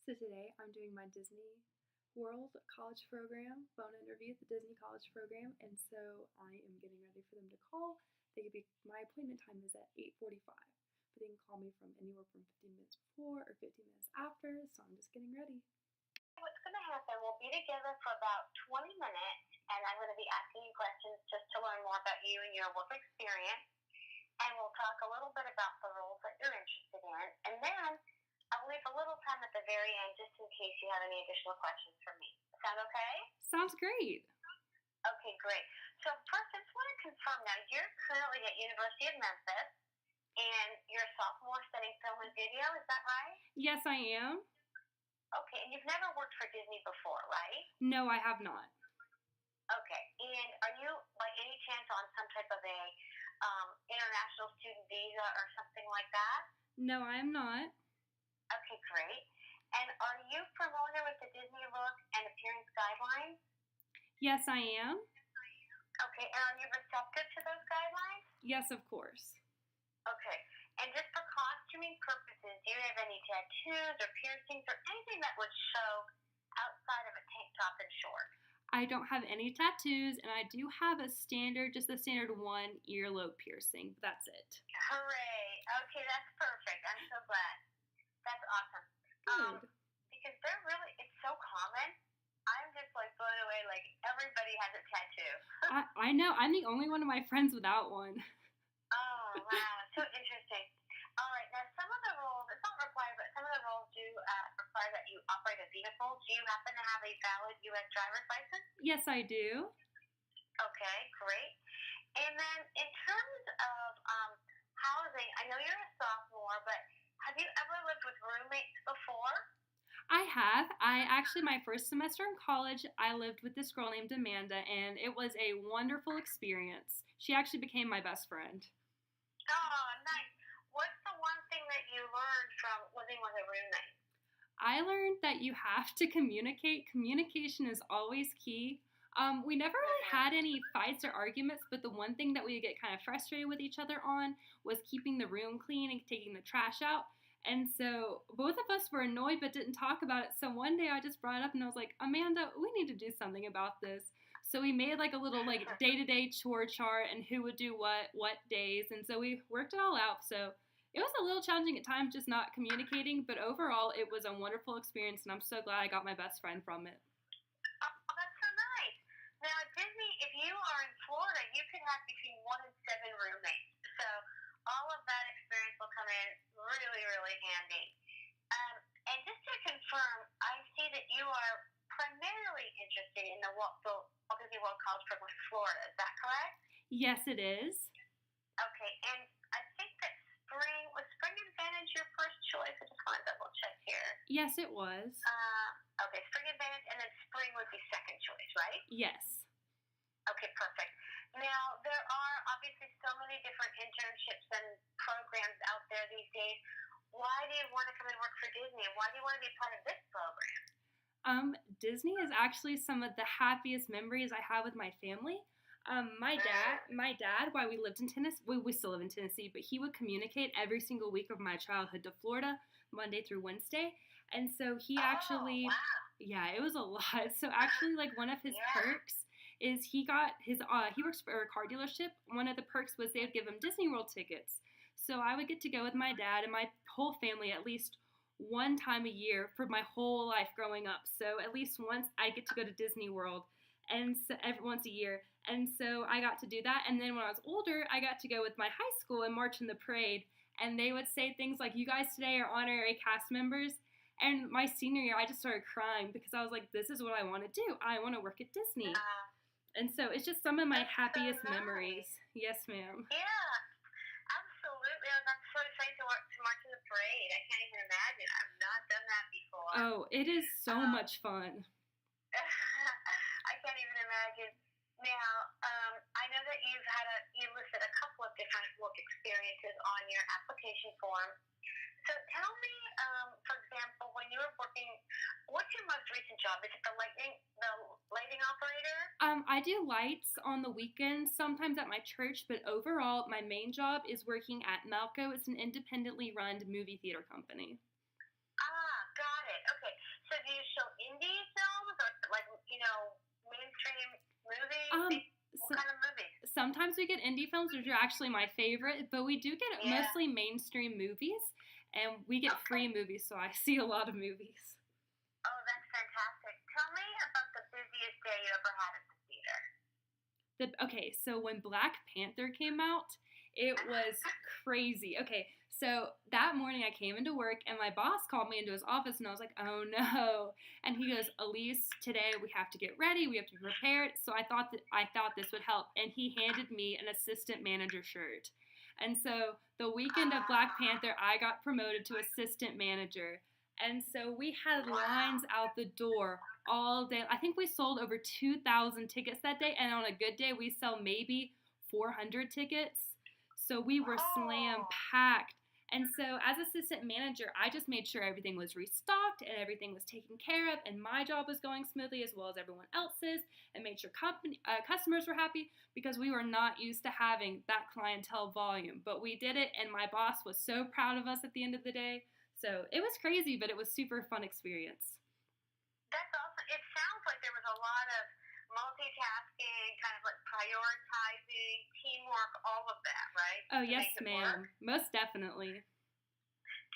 So today I'm doing my Disney World College Program phone interview at the Disney College Program, and so I am getting ready for them to call. My appointment time is at 8:45, but they can call me from anywhere from 15 minutes before or 15 minutes after. So I'm just getting ready. What's going to happen, we'll be together for about 20 minutes, and I'm going to be asking you questions just to learn more about you and your work experience. And we'll talk a little bit about the roles that you're interested in. And then I'll leave a little time at the very end just in case you have any additional questions for me. Sound okay? Sounds great. Okay, great. So first, I just want to confirm now, you're currently at University of Memphis, and you're a sophomore studying film and video, is that right? Yes, I am. Okay, and you've never worked for Disney before, right? No, I have not. Okay, and are you by any chance on some type of a international student visa or something like that? No, I am not. Okay, great. And are you familiar with the Disney look and appearance guidelines? Yes, I am. Okay, and are you receptive to those guidelines? Yes, of course. Okay, and just for costuming purposes, do you have any tattoos or piercings or anything that would show outside of a tank top and shorts? I don't have any tattoos, and I do have just a standard one earlobe piercing, but that's it. Hooray! Okay, that's perfect. I'm so glad. That's awesome. Good. Because it's so common. I'm just like blown away. Like everybody has a tattoo. I know. I'm the only one of my friends without one. Oh wow, so interesting. All right, now some of the roles, it's not required, but some of the roles do require that you operate a vehicle. Do you happen to have a valid U.S. driver's license? Yes, I do. Okay, great. And then in terms of housing, I know you're a sophomore, but have you ever lived with roommates before? I have. My first semester in college, I lived with this girl named Amanda, and it was a wonderful experience. She actually became my best friend. Oh, nice. What's the one thing that you learned from living with a roommate? I learned that you have to communicate. Communication is always key. We never really had any fights or arguments, but the one thing that we would get kind of frustrated with each other on was keeping the room clean and taking the trash out. And so both of us were annoyed but didn't talk about it. So one day I just brought it up and I was like, Amanda, we need to do something about this. So we made like a little like day-to-day chore chart and who would do what days. And so we worked it all out. So it was a little challenging at times just not communicating, but overall it was a wonderful experience and I'm so glad I got my best friend from it. Oh, that's so nice. Now, at Disney, if you are in Florida, you can have between 1 and 7 roommates. So all of that experience will come in really, really handy. And just to confirm, I see that you are primarily interested in the Walt Disney World College Program in Florida. Is that correct? Yes, it is. Okay, and I think that was Spring Advantage your first choice? I just want to double check here. Yes, it was. Okay, Spring Advantage, and then Spring would be second choice, right? Yes. Okay, perfect. Now, there are obviously so many different internships and programs out there these days. Why do you want to come and work for Disney? And why do you want to be part of this program? Disney is actually some of the happiest memories I have with my family. My dad, while we lived in Tennessee, we still live in Tennessee, but he would communicate every single week of my childhood to Florida, Monday through Wednesday. And so he actually, yeah, it was a lot. So actually, like one of his perks is he works for a car dealership. One of the perks was they would give him Disney World tickets. So I would get to go with my dad and my whole family at least one time a year for my whole life growing up. So at least once I get to go to Disney World, and so once a year. And so I got to do that. And then when I was older, I got to go with my high school and march in the parade. And they would say things like, you guys today are honorary cast members. And my senior year, I just started crying because I was like, this is what I want to do. I want to work at Disney. And so it's just some of my happiest memories. Yes, ma'am. Yeah, absolutely. I'm so excited to march in the parade. I can't even imagine. I've not done that before. Oh, it is so much fun. I can't even imagine. Now, I know that you listed a couple of different work experiences on your application form. So tell me, for example, when you were working, what's your most recent job? Is it the lighting operator? I do lights on the weekends, sometimes at my church, but overall, my main job is working at Malco. It's an independently run movie theater company. Got it. Okay. movie? Um, What so, kind of movie? sometimes we get indie films, which are actually my favorite, but we do get Yeah. mostly mainstream movies, and we get Okay. free movies, so I see a lot of movies. Oh, that's fantastic. Tell me about the busiest day you ever had at the theater. Okay, so when Black Panther came out, it was crazy. Okay, so that morning I came into work and my boss called me into his office and I was like, "Oh no." And he goes, "Elise, today we have to get ready. We have to be prepared." So I thought this would help and he handed me an assistant manager shirt. And so the weekend of Black Panther, I got promoted to assistant manager. And so we had lines out the door all day. I think we sold over 2,000 tickets that day, and on a good day, we sell maybe 400 tickets. So we were slam Oh, packed. And so, as assistant manager, I just made sure everything was restocked and everything was taken care of, and my job was going smoothly as well as everyone else's, and made sure customers were happy because we were not used to having that clientele volume. But we did it, and my boss was so proud of us at the end of the day. So it was crazy, but it was super fun experience. that's awesome. It sounds like there was a lot of multitasking, kind of like prioritizing, teamwork, all of that, right? Oh, To yes, make it work. ma'am. Most definitely.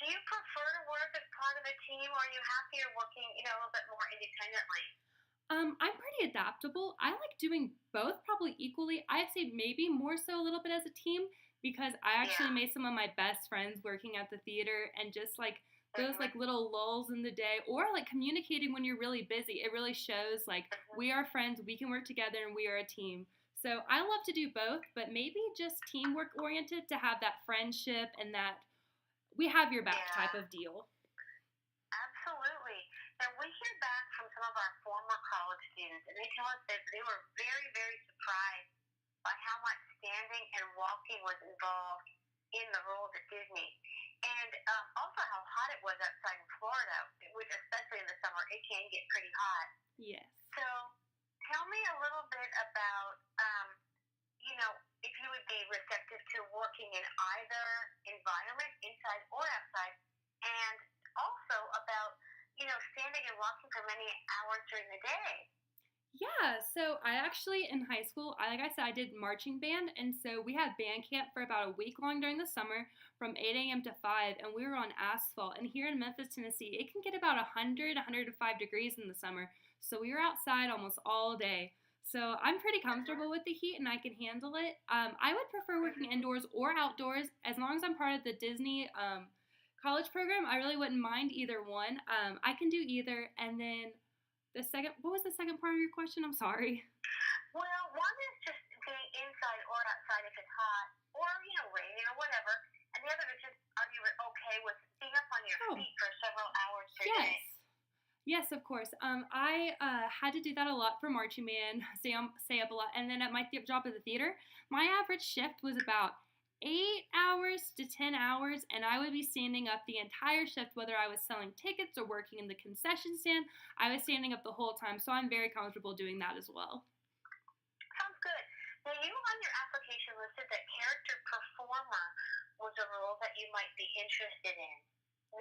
Do you prefer to work as part of a team, or are you happier working, a little bit more independently? I'm pretty adaptable. I like doing both probably equally. I'd say maybe more so a little bit as a team because I actually Yeah. made some of my best friends working at the theater and just like those Mhm. like little lulls in the day or like communicating when you're really busy. It really shows like Mhm. we are friends, we can work together and we are a team. So I love to do both, but maybe just teamwork oriented to have that friendship and that we have your back type Yeah. of deal. Absolutely. And we hear back from some of our former college students, and they tell us that they were very, very surprised by how much standing and walking was involved in the roles at Disney. And also how hot it was outside in Florida, which, especially in the summer, it can get pretty hot. Yes. So tell me a little bit about, if you would be receptive to working in either environment, inside or outside, and also about, standing and walking for many hours during the day. Yeah, so I actually in high school, like I said, I did marching band, and so we had band camp for about a week long during the summer from 8 a.m. to 5, and we were on asphalt. And here in Memphis, Tennessee, it can get about 100, 105 degrees in the summer, so we were outside almost all day. So I'm pretty Mm-hmm. comfortable with the heat and I can handle it. I would prefer working Mm-hmm. indoors or outdoors as long as I'm part of the Disney college program. I really wouldn't mind either one. I can do either, and then what was the second part of your question? I'm sorry. Well, one is just being inside or outside if it's hot, or raining or whatever, and the other is just are you okay with being up on your Oh, feet for several hours per yes. day? Yes, of course. I had to do that a lot for marching band, stay up a lot. And then at my job at the theater, my average shift was about 8 hours to 10 hours, and I would be standing up the entire shift, whether I was selling tickets or working in the concession stand. I was standing up the whole time, so I'm very comfortable doing that as well. Sounds good. Now, you on your application listed that character performer was a role that you might be interested in.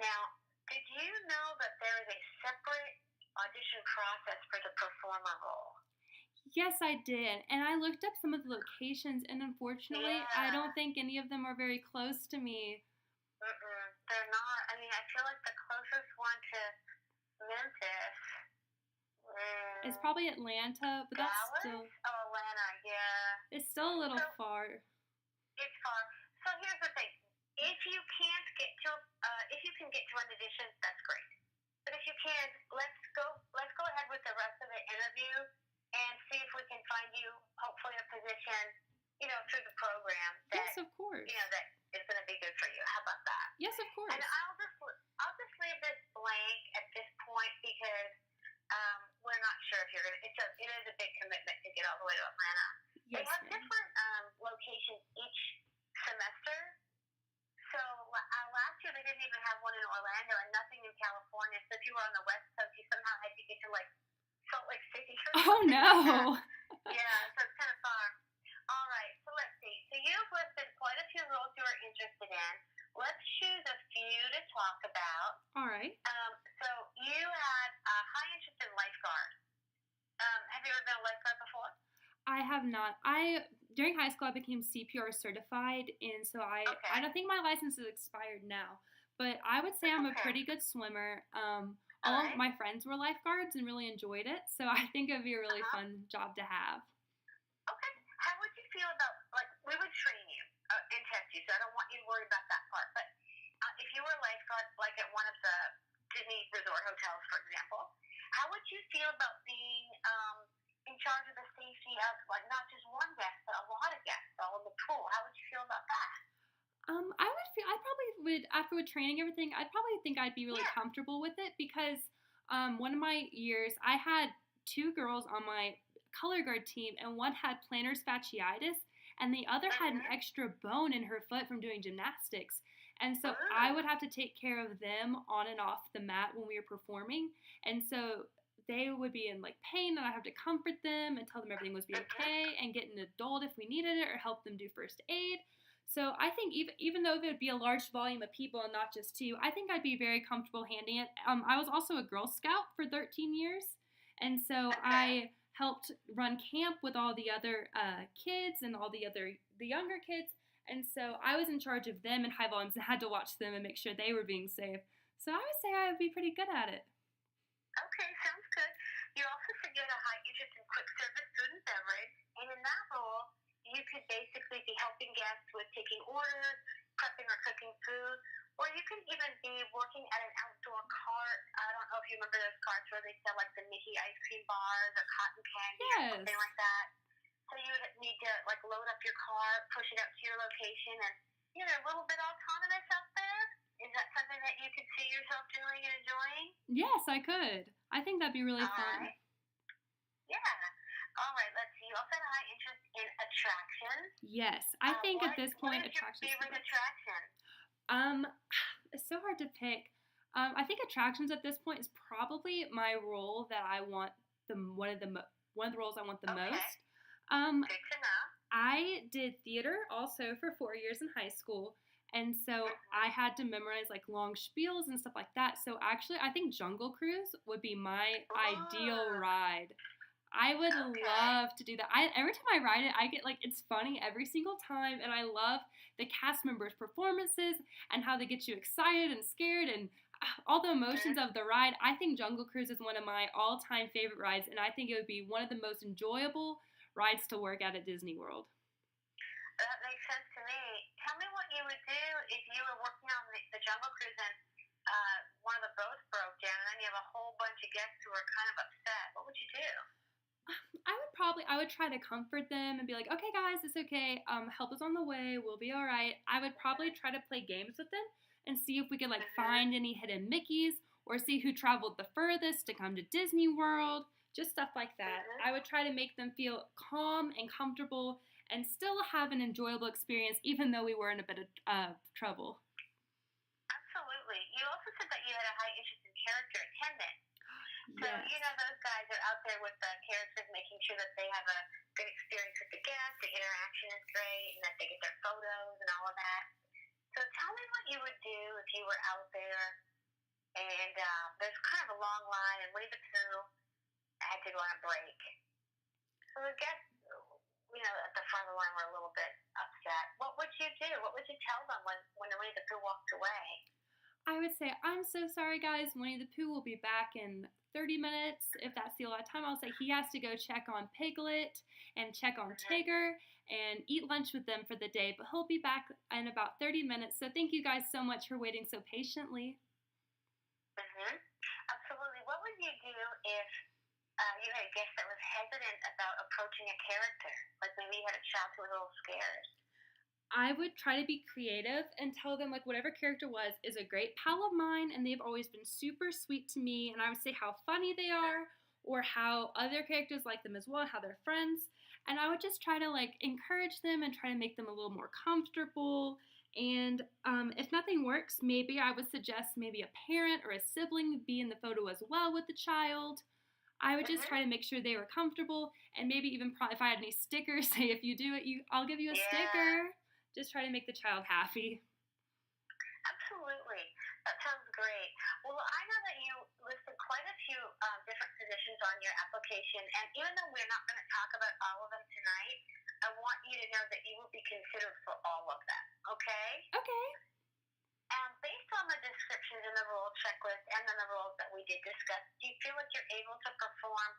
Now, did you know that there is a separate audition process for the performer role? Yes, I did. And I looked up some of the locations, and unfortunately, I Yeah. don't think any of them are very close to me. Mm-mm, they're not. I mean, I feel like the closest one to Memphis, It's mm, probably Atlanta, but that's Dallas? still Oh, Atlanta, yeah. it's still a little So far. it's far. So here's the thing: if you can get to an audition, that's great. But if you can't, let's go ahead with the rest of the interview and see if we can find you hopefully a position, through the program Yes, that of course. that is going to be good for you. How about that? Yes, of And course. I'll just leave this blank at this point because we're not sure if you're gonna. It is a big commitment to get all the way to Atlanta. They Yes, have ma'am. different locations each semester. So last year they didn't even have one in Orlando and nothing in California. So if you were on the West Coast, you somehow had to get to like Salt Lake City or Oh something like that. no. Yeah, so it's kind of far. All right, so let's see. So you've listed quite a few roles you are interested in. Let's choose a few to talk about. All right. So you had a high interest in lifeguard. Have you ever been a lifeguard before? I have not. I during high school I became CPR certified, and so I Okay. don't think my license is expired now, but I would say That's I'm a okay. pretty good swimmer. All All of right. my friends were lifeguards and really enjoyed it, so I think it would be a really Uh-huh. fun job to have. Okay. How would you feel about, like, we would train you and test you, so I don't want you to worry about that part. But if you were a lifeguard, like at one of the Disney resort hotels, for example, how would you feel about being in charge of the safety of, like, not just one guest, but a lot of guests all in the pool? How would you feel about that? I probably would after with training everything. I'd probably think I'd be really Yeah. comfortable with it because one of my years I had two girls on my color guard team, and one had plantar fasciitis, and the other had an Mm-hmm. extra bone in her foot from doing gymnastics. And so I Ooh. would have to take care of them on and off the mat when we were performing. And so they would be in like pain, and I have to comfort them and tell them everything was be Mm-hmm. okay, and get an adult if we needed it, or help them do first aid. So I think even though it would be a large volume of people and not just two, I think I'd be very comfortable handling it. I was also a Girl Scout for 13 years, and so Okay. I helped run camp with all the other kids and all the younger kids. And so I was in charge of them in high volumes and had to watch them and make sure they were being safe. So I would say I would be pretty good at it. Okay, sounds good. You also said you had a high interest in quick service food and beverage, and in that role, you could basically be helping guests with taking orders, prepping or cooking food, or you could even be working at an outdoor cart. I don't know if you remember those carts where they sell like the Mickey ice cream bars or cotton candy or Yes. something like that. So you would need to like load up your car, push it out to your location, and you're a little bit autonomous out there. Is that something that you could see yourself doing and enjoying? Yes, I could. I think that'd be really All fun. right. Yeah. All right. Let's see. You also had a high interest in attractions. Yes, I think at What this What point is your attractions would favorite be. attraction? Um, it's so hard to pick. I think attractions at this point is probably my role that I want one of the roles I want the Okay. most. Um, Good to know. I did theater also for 4 years in high school, and so I Mm-hmm. had to memorize like long spiels and stuff like that. So actually, I think Jungle Cruise would be my ideal Ooh. ride. I would Okay. love to do that. Every time I ride it, I get like it's funny every single time, and I love the cast members' performances and how they get you excited and scared and all the Mm-hmm. emotions of the ride. I think Jungle Cruise is one of my all-time favorite rides, and I think it would be one of the most enjoyable rides to work at Disney World. That makes sense to me. Tell me what you would do if you were working on the Jungle Cruise and one of the boats broke down, and then you have a whole bunch of guests who are kind of upset. What would you do? I would try to comfort them and be like, okay, guys, it's okay. Help is on the way. We'll be all right. I would probably try to play games with them and see if we could like Mm-hmm. find any hidden Mickeys or see who traveled the furthest to come to Disney World. Just stuff like that. Mm-hmm. I would try to make them feel calm and comfortable and still have an enjoyable experience, even though we were in a bit of trouble. Absolutely. You also said that you had a high interest in character attendance. So, Yes. those guys are out there with the characters, making sure that they have a good experience with the guests, the interaction is great, and that they get their photos and all of that. So, tell me what you would do if you were out there and there's kind of a long line, and Winnie the Pooh had to go on a break. So, the guests, at the front of the line were a little bit upset. What would you do? What would you tell them when Winnie the Pooh walked away? I would say, I'm so sorry, guys. Winnie the Pooh will be back in 30 minutes. If that's the allotted time, I'll say he has to go check on Piglet and check on Mm-hmm. Tigger and eat lunch with them for the day. But he'll be back in about 30 minutes. So thank you guys so much for waiting so patiently. Mm-hmm. Absolutely. What would you do if you had a guest that was hesitant about approaching a character? Like maybe you had a child who was a little scared. I would try to be creative and tell them like whatever character was is a great pal of mine and they've always been super sweet to me, and I would say how funny they are or how other characters like them as well, how they're friends, and I would just try to like encourage them and try to make them a little more comfortable. And if nothing works, maybe I would suggest maybe a parent or a sibling be in the photo as well with the child. I would just Mm-hmm. try to make sure they were comfortable, and maybe even if I had any stickers, say if you do it, I'll give you a Yeah, sticker. Just try to make the child happy. absolutely. That sounds great. Well, I know that you listed quite a few different positions on your application, and even though we're not going to talk about all of them tonight, checklist and then the roles that we did discuss, do you feel like you're able to perform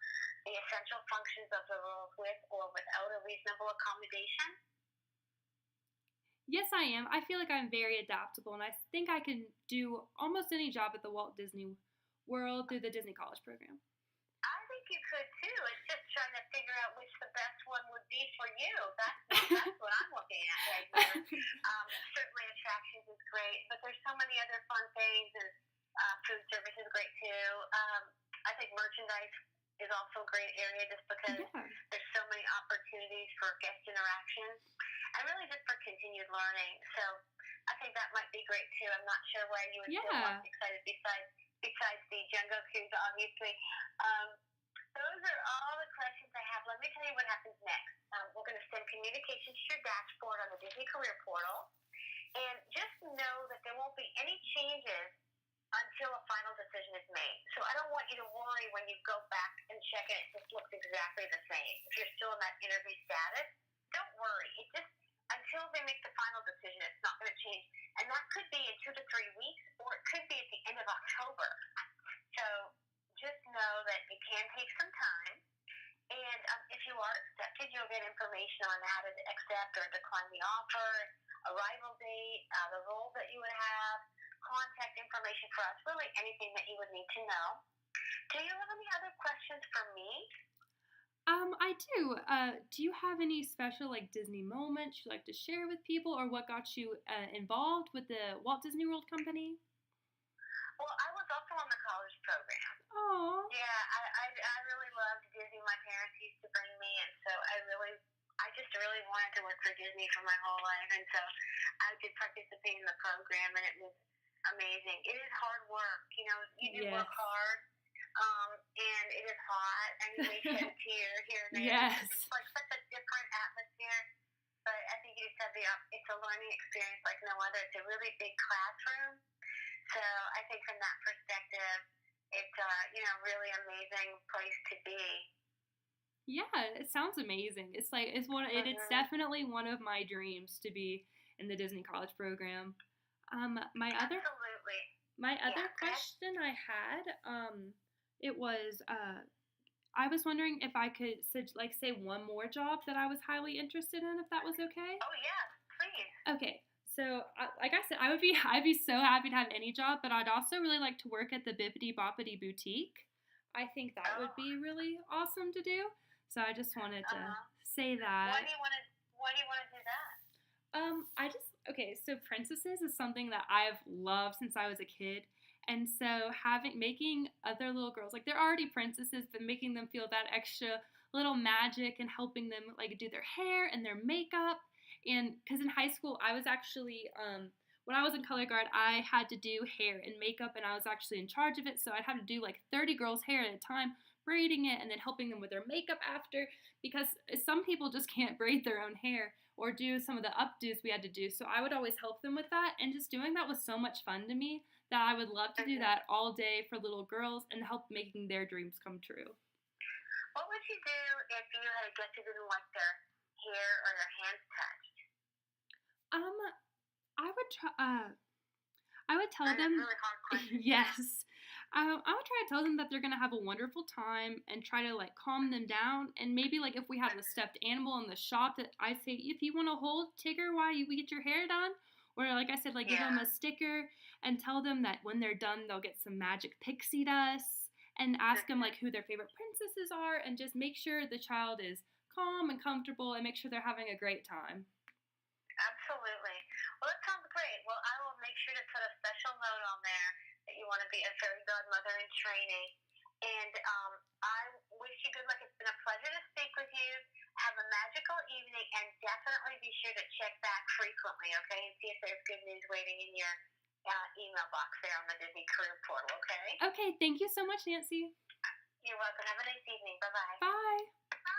the essential functions of the roles with or without a reasonable accommodation? Yes, I am. I feel like I'm very adaptable, and I think I can do almost any job at the Walt Disney World through the Disney College Program. I think you could too. It's just trying to figure out which the best one would be for you. That's what I'm looking at right here. Certainly attractions is great, but there's so many other fun things, and food service is great too. I think merchandise is also a great area just because Yeah. there's so many opportunities for guest interaction and really just for continued learning. So I think that might be great too. I'm not sure why you would feel Yeah. most excited besides the Jungle Cruise, obviously. Those are all the questions I have. Let me tell you what happens next. We're going to send communications to your dashboard on the Disney Career Portal. And just know that there won't be any changes until a final decision is made. So I don't want you to worry when you go back and check and it just looks exactly the same. If you're still in that interview status, don't worry. It just, until they make the final decision, it's not going to change. And that could be in 2 to 3 weeks, or it could be at the end of October. So just know that it can take some time. And if you are accepted, you'll get information on how to accept or decline the offer, arrival date, the role that you would have, contact information for us, really anything that you would need to know. Do you have any other questions for me? I do. Do you have any special like Disney moments you'd like to share with people, or what got you involved with the Walt Disney World Company? Well, I was also on the college program. Oh. Yeah, I really loved Disney. My parents used to bring me, and so I just really wanted to work for Disney for my whole life, and so I did participate in the program, and it was amazing. It is hard work, you do Yes. work hard, and it is hot, and you may shed a tear here and there. Yes. It's like such a different atmosphere, but I think you just have it's a learning experience like no other. It's a really big classroom, so I think from that perspective, it's really amazing place to be. Yeah, it sounds amazing. It's like it's definitely one of my dreams to be in the Disney College Program. Absolutely. My other Yeah. question I had, it was I was wondering if I could say one more job that I was highly interested in, if that was okay. Oh yeah, please. Okay, so like I said, I'd be so happy to have any job, but I'd also really like to work at the Bippity Boppity Boutique. I think that would be really awesome to do. So I just wanted to say that. Why do you want to do that? So princesses is something that I've loved since I was a kid. And so making other little girls, like they're already princesses, but making them feel that extra little magic and helping them like do their hair and their makeup. And because in high school, I was actually, when I was in color guard, I had to do hair and makeup, and I was actually in charge of it. So I'd have to do like 30 girls' hair at a time, braiding it and then helping them with their makeup after, because some people just can't braid their own hair or do some of the updos we had to do. So I would always help them with that, and just doing that was so much fun to me that I would love to do that all day for little girls and help making their dreams come true. What would you do if you had a guest who didn't like their hair or their hands touched? I would tell That's them. a really hard question. Yes. I would try to tell them that they're gonna have a wonderful time and try to like calm them down. And maybe like if we have a stuffed animal in the shop, that I say, if you want to hold Tigger while you get your hair done, or like I said, like give them a sticker and tell them that when they're done, they'll get some magic pixie dust, and ask them like who their favorite princesses are, and just make sure the child is calm and comfortable and make sure they're having a great time. Absolutely. Well, that sounds great. Well, I will make sure to put a special note on there that you want to be a fairy godmother in training. And I wish you good luck. It's been a pleasure to speak with you. Have a magical evening, and definitely be sure to check back frequently, okay, and see if there's good news waiting in your email box there on the Disney Career Portal, okay? Okay, thank you so much, Nancy. You're welcome. Have a nice evening. Bye-bye. Bye.